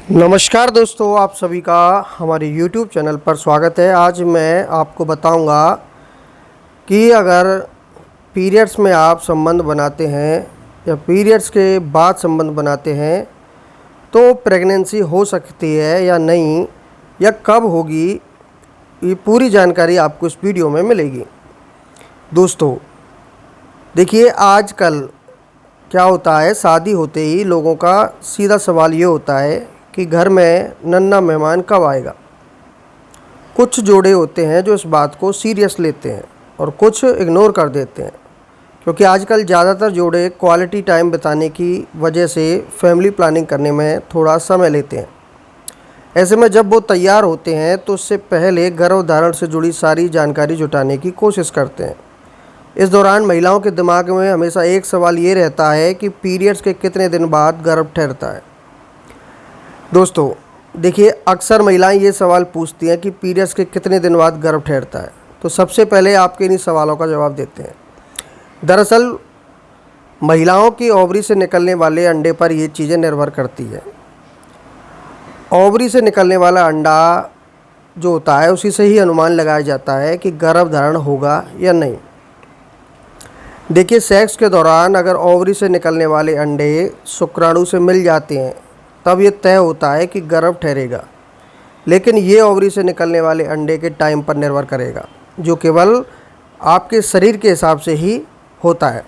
नमस्कार दोस्तों, आप सभी का हमारे YouTube चैनल पर स्वागत है। आज मैं आपको बताऊंगा कि अगर पीरियड्स में आप संबंध बनाते हैं या पीरियड्स के बाद संबंध बनाते हैं तो प्रेगनेंसी हो सकती है या नहीं, या कब होगी, ये पूरी जानकारी आपको इस वीडियो में मिलेगी। दोस्तों देखिए, आजकल क्या होता है, शादी होते ही लोगों का सीधा सवाल ये होता है कि घर में नन्हा मेहमान कब आएगा। कुछ जोड़े होते हैं जो इस बात को सीरियस लेते हैं और कुछ इग्नोर कर देते हैं, क्योंकि आजकल ज़्यादातर जोड़े क्वालिटी टाइम बिताने की वजह से फैमिली प्लानिंग करने में थोड़ा समय लेते हैं। ऐसे में जब वो तैयार होते हैं तो उससे पहले गर्भधारण से जुड़ी सारी जानकारी जुटाने की कोशिश करते हैं। इस दौरान महिलाओं के दिमाग में हमेशा एक सवाल ये रहता है कि पीरियड्स के कितने दिन बाद गर्भ ठहरता है। दोस्तों देखिए, अक्सर महिलाएं ये सवाल पूछती हैं कि पीरियड्स के कितने दिन बाद गर्भ ठहरता है। तो सबसे पहले आपके इन्हीं सवालों का जवाब देते हैं। दरअसल महिलाओं की ओवरी से निकलने वाले अंडे पर ये चीज़ें निर्भर करती है। ओवरी से निकलने वाला अंडा जो होता है उसी से ही अनुमान लगाया जाता है कि गर्भ धारण होगा या नहीं। देखिए, सेक्स के दौरान अगर ओवरी से निकलने वाले अंडे शुक्राणु से मिल जाते हैं तब ये तय होता है कि गर्भ ठहरेगा, लेकिन ये ओवरी से निकलने वाले अंडे के टाइम पर निर्भर करेगा, जो केवल आपके शरीर के हिसाब से ही होता है।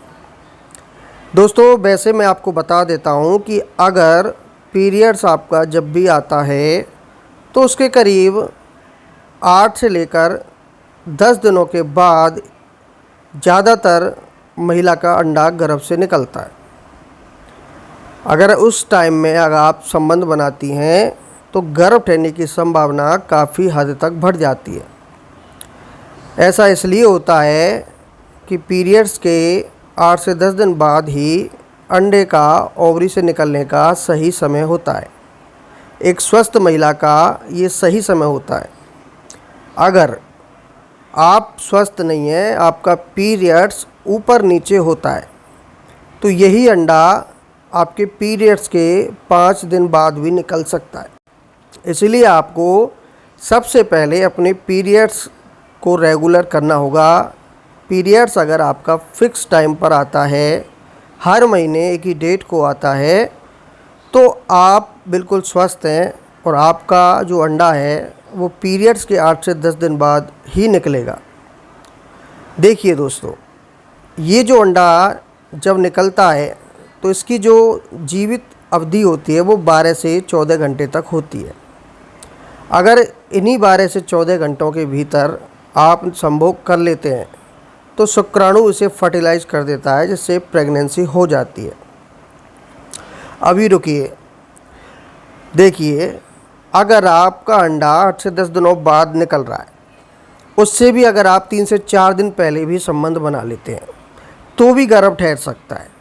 दोस्तों वैसे मैं आपको बता देता हूँ कि अगर पीरियड्स आपका जब भी आता है तो उसके करीब 8 से लेकर 10 दिनों के बाद ज़्यादातर महिला का अंडा गर्भ से निकलता है। अगर उस टाइम में अगर आप संबंध बनाती हैं तो गर्भ ठहरने की संभावना काफ़ी हद तक बढ़ जाती है। ऐसा इसलिए होता है कि पीरियड्स के 8 से 10 दिन बाद ही अंडे का ओवरी से निकलने का सही समय होता है। एक स्वस्थ महिला का ये सही समय होता है। अगर आप स्वस्थ नहीं हैं, आपका पीरियड्स ऊपर नीचे होता है, तो यही अंडा आपके पीरियड्स के 5 दिन बाद भी निकल सकता है। इसलिए आपको सबसे पहले अपने पीरियड्स को रेगुलर करना होगा। पीरियड्स अगर आपका फ़िक्स टाइम पर आता है, हर महीने एक ही डेट को आता है, तो आप बिल्कुल स्वस्थ हैं और आपका जो अंडा है वो पीरियड्स के 8 से 10 दिन बाद ही निकलेगा। देखिए दोस्तों, ये जो अंडा जब निकलता है तो इसकी जो जीवित अवधि होती है वो 12 से 14 घंटे तक होती है। अगर इन्हीं 12 से 14 घंटों के भीतर आप संभोग कर लेते हैं तो शुक्राणु इसे फर्टिलाइज कर देता है, जिससे प्रेगनेंसी हो जाती है। अभी रुकिए, देखिए, अगर आपका अंडा 8 से 10 दिनों बाद निकल रहा है, उससे भी अगर आप 3 से 4 दिन पहले भी संबंध बना लेते हैं तो भी गर्भ ठहर सकता है।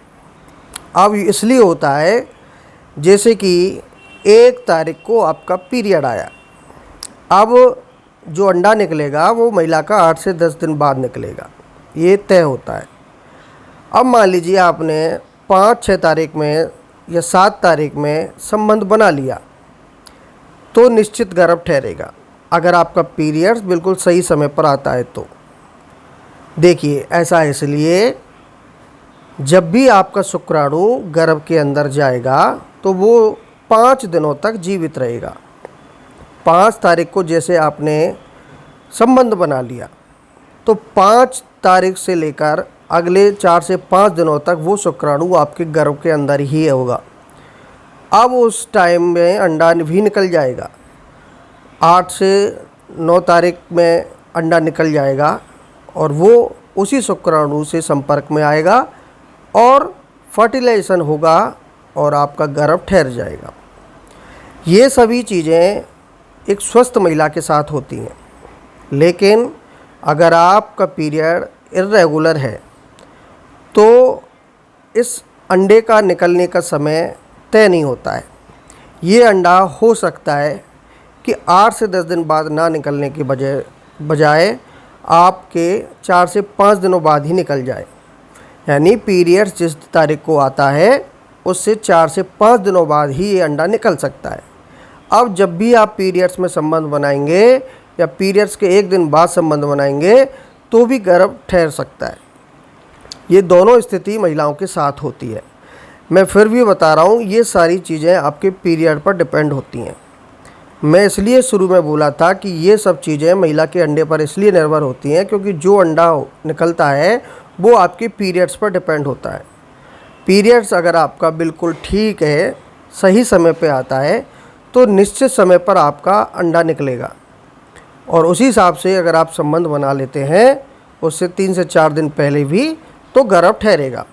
अब इसलिए होता है जैसे कि 1 तारीख को आपका पीरियड आया, अब जो अंडा निकलेगा वो महिला का 8 से 10 दिन बाद निकलेगा, ये तय होता है। अब मान लीजिए आपने 5-6 तारीख में या 7 तारीख में संबंध बना लिया तो निश्चित गर्भ ठहरेगा, अगर आपका पीरियड्स बिल्कुल सही समय पर आता है तो। देखिए, ऐसा इसलिए जब भी आपका शुक्राणु गर्भ के अंदर जाएगा तो वो 5 दिनों तक जीवित रहेगा। 5 तारीख को जैसे आपने संबंध बना लिया तो 5 तारीख से लेकर अगले 4 से 5 दिनों तक वो शुक्राणु आपके गर्भ के अंदर ही होगा। अब उस टाइम में अंडा भी निकल जाएगा। 8 से 9 तारीख में अंडा निकल जाएगा और वो उसी शुक्राणु से संपर्क में आएगा और फर्टिलाइजेशन होगा और आपका गर्भ ठहर जाएगा। ये सभी चीज़ें एक स्वस्थ महिला के साथ होती हैं, लेकिन अगर आपका पीरियड इर्रेगुलर है तो इस अंडे का निकलने का समय तय नहीं होता है। ये अंडा हो सकता है कि 8 से 10 दिन बाद ना निकलने की बजाय आपके 4 से 5 दिनों बाद ही निकल जाए। यानी पीरियड्स जिस तारीख को आता है उससे 4 से 5 दिनों बाद ही ये अंडा निकल सकता है। अब जब भी आप पीरियड्स में संबंध बनाएंगे या पीरियड्स के एक दिन बाद संबंध बनाएंगे तो भी गर्भ ठहर सकता है। ये दोनों स्थिति महिलाओं के साथ होती है। मैं फिर भी बता रहा हूँ, ये सारी चीज़ें आपके पीरियड पर डिपेंड होती हैं। मैं इसलिए शुरू में बोला था कि ये सब चीज़ें महिला के अंडे पर इसलिए निर्भर होती हैं क्योंकि जो अंडा निकलता है वो आपके पीरियड्स पर डिपेंड होता है। पीरियड्स अगर आपका बिल्कुल ठीक है, सही समय पे आता है, तो निश्चित समय पर आपका अंडा निकलेगा और उसी हिसाब से अगर आप संबंध बना लेते हैं उससे 3 से 4 दिन पहले भी, तो गर्भ ठहरेगा।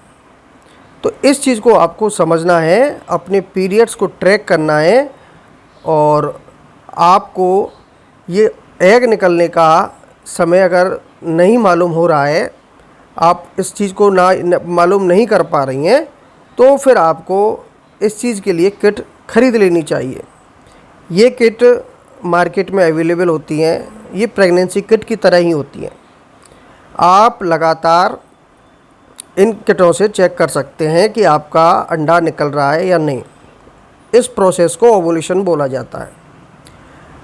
तो इस चीज़ को आपको समझना है, अपने पीरियड्स को ट्रैक करना है और आपको ये एग निकलने का समय अगर नहीं मालूम हो रहा है, आप इस चीज़ को मालूम नहीं कर पा रही हैं, तो फिर आपको इस चीज़ के लिए किट खरीद लेनी चाहिए। ये किट मार्केट में अवेलेबल होती हैं, ये प्रेगनेंसी किट की तरह ही होती हैं। आप लगातार इन किटों से चेक कर सकते हैं कि आपका अंडा निकल रहा है या नहीं। इस प्रोसेस को ओवुलेशन बोला जाता है।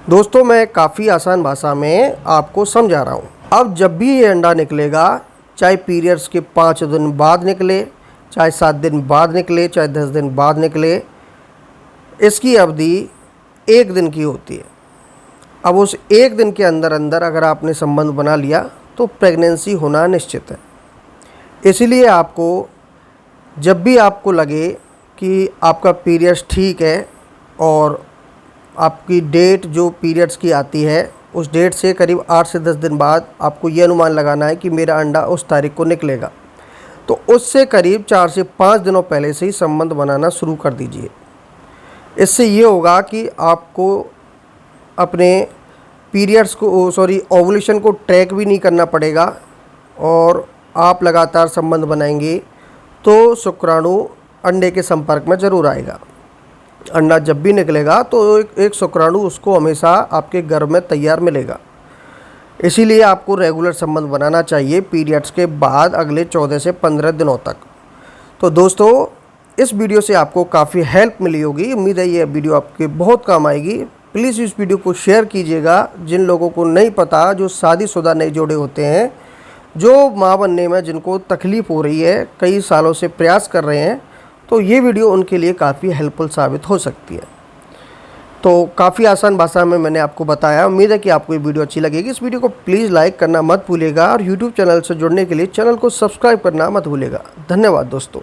दोस्तों, मैं काफ़ी आसान भाषा में आपको समझा रहा हूँ। अब जब भी ये अंडा निकलेगा, चाहे पीरियड्स के 5 दिन बाद निकले, चाहे 7 दिन बाद निकले, चाहे 10 दिन बाद निकले, इसकी अवधि 1 दिन की होती है। अब उस 1 दिन के अंदर अंदर अगर आपने संबंध बना लिया तो प्रेगनेंसी होना निश्चित है। इसीलिए आपको जब भी आपको लगे कि आपका पीरियड्स ठीक है और आपकी डेट जो पीरियड्स की आती है उस डेट से करीब 8 से 10 दिन बाद आपको ये अनुमान लगाना है कि मेरा अंडा उस तारीख को निकलेगा, तो उससे करीब 4 से 5 दिनों पहले से ही संबंध बनाना शुरू कर दीजिए। इससे ये होगा कि आपको अपने पीरियड्स को ओवुलेशन को ट्रैक भी नहीं करना पड़ेगा और आप लगातार संबंध बनाएंगे तो शुक्राणु अंडे के संपर्क में ज़रूर आएगा। अंडा जब भी निकलेगा तो एक शुक्राणु उसको हमेशा आपके गर्भ में तैयार मिलेगा। इसीलिए आपको रेगुलर संबंध बनाना चाहिए पीरियड्स के बाद अगले 14 से 15 दिनों तक। तो दोस्तों, इस वीडियो से आपको काफ़ी हेल्प मिली होगी। उम्मीद है ये वीडियो आपके बहुत काम आएगी। प्लीज़ इस वीडियो को शेयर कीजिएगा जिन लोगों को नहीं पता, जो शादीशुदा नए जोड़े होते हैं, जो माँ बनने में जिनको तकलीफ़ हो रही है, कई सालों से प्रयास कर रहे हैं, तो ये वीडियो उनके लिए काफ़ी हेल्पफुल साबित हो सकती है। तो काफ़ी आसान भाषा में मैंने आपको बताया। उम्मीद है कि आपको ये वीडियो अच्छी लगेगी। इस वीडियो को प्लीज़ लाइक करना मत भूलिएगा और यूट्यूब चैनल से जुड़ने के लिए चैनल को सब्सक्राइब करना मत भूलिएगा। धन्यवाद दोस्तों।